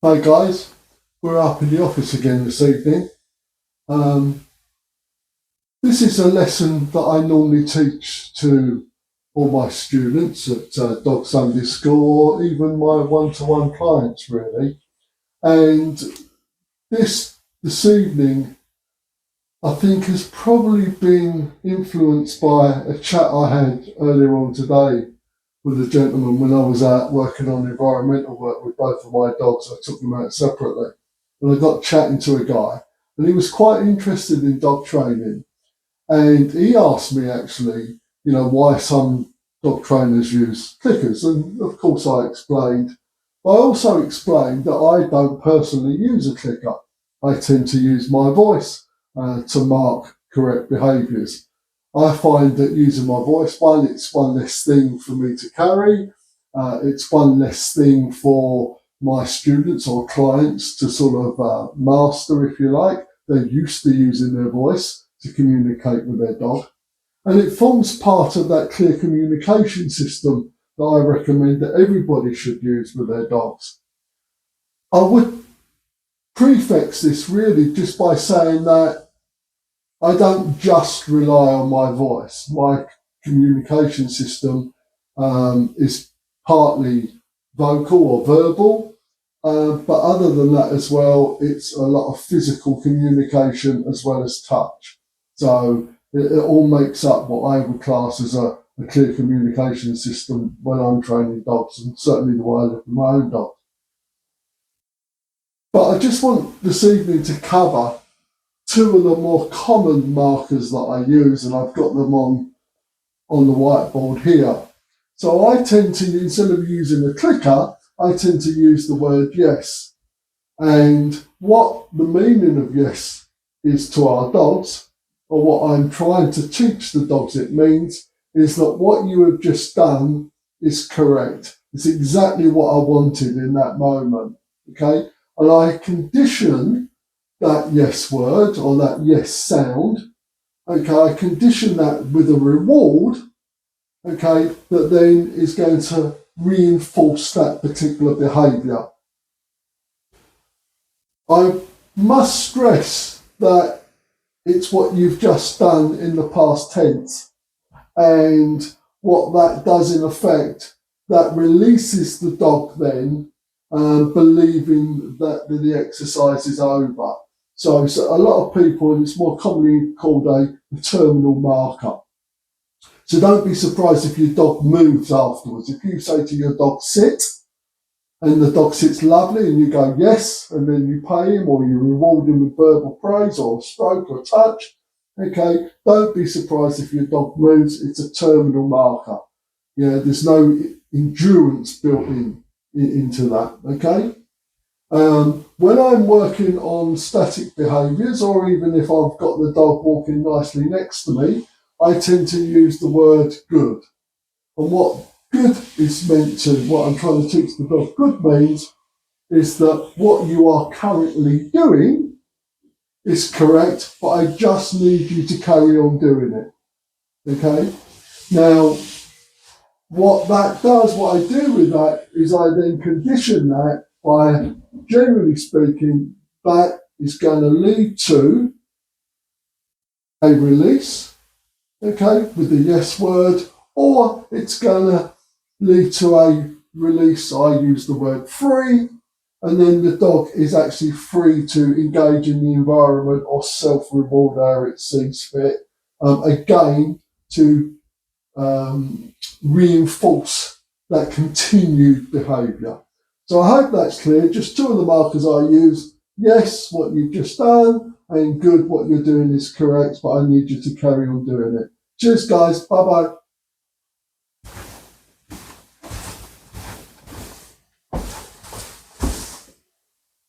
Hi guys, we're up in the office again this evening. Um, this is a lesson that I normally teach to all my students at Dog Sunday School, or even my one-to-one clients really. And this evening, I think has probably been influenced by a chat I had earlier on today with a gentleman when I was out working on environmental work with both of my dogs. I took them out separately. And I got chatting to a guy, and he was quite interested in dog training. And he asked me actually, why some dog trainers use clickers. And of course I explained. I also explained that I don't personally use a clicker. I tend to use my voice to mark correct behaviours. I find that using my voice, it's one less thing for me to carry. It's one less thing for my students or clients to sort of master, if you like. They're used to using their voice to communicate with their dog. And it forms part of that clear communication system that I recommend that everybody should use with their dogs. I would prefix this really just by saying that I don't just rely on my voice. My communication system is partly vocal or verbal, but other than that as well, it's a lot of physical communication as well as touch. So it all makes up what I would class as a clear communication system when I'm training dogs, and certainly the way I live with my own dog. But I just want this evening to cover two of the more common markers that I use, and I've got them on the whiteboard here. So I tend to, instead of using a clicker, I tend to use the word yes. And what the meaning of yes is to our dogs, or what I'm trying to teach the dogs it means, is that what you have just done is correct. It's exactly what I wanted in that moment, okay? And I condition that yes word or that yes sound, okay? I condition that with a reward, okay, that then is going to reinforce that particular behaviour. I must stress that it's what you've just done in the past tense, and what that does in effect, that releases the dog then, believing that the exercise is over. So a lot of people, and it's more commonly called a terminal marker. So don't be surprised if your dog moves afterwards. If you say to your dog, sit, and the dog sits lovely and you go, yes, and then you pay him or you reward him with verbal praise or a stroke or a touch, okay, don't be surprised if your dog moves. It's a terminal marker. There's no endurance built into that, okay? When I'm working on static behaviours, or even if I've got the dog walking nicely next to me, I tend to use the word good. And what good is meant to, what I'm trying to teach the dog good means, is that what you are currently doing is correct, but I just need you to carry on doing it. Okay? Now, what that does, what I do with that, is I then condition that by, generally speaking, that is going to lead to a release, okay, with the yes word, or it's going to lead to a release. I use the word free, and then the dog is actually free to engage in the environment or self-reward how it sees fit, again, to reinforce that continued behaviour. So I hope that's clear. Just two of the markers I use. Yes, what you've just done, and good, what you're doing is correct, but I need you to carry on doing it. Cheers, guys. Bye-bye.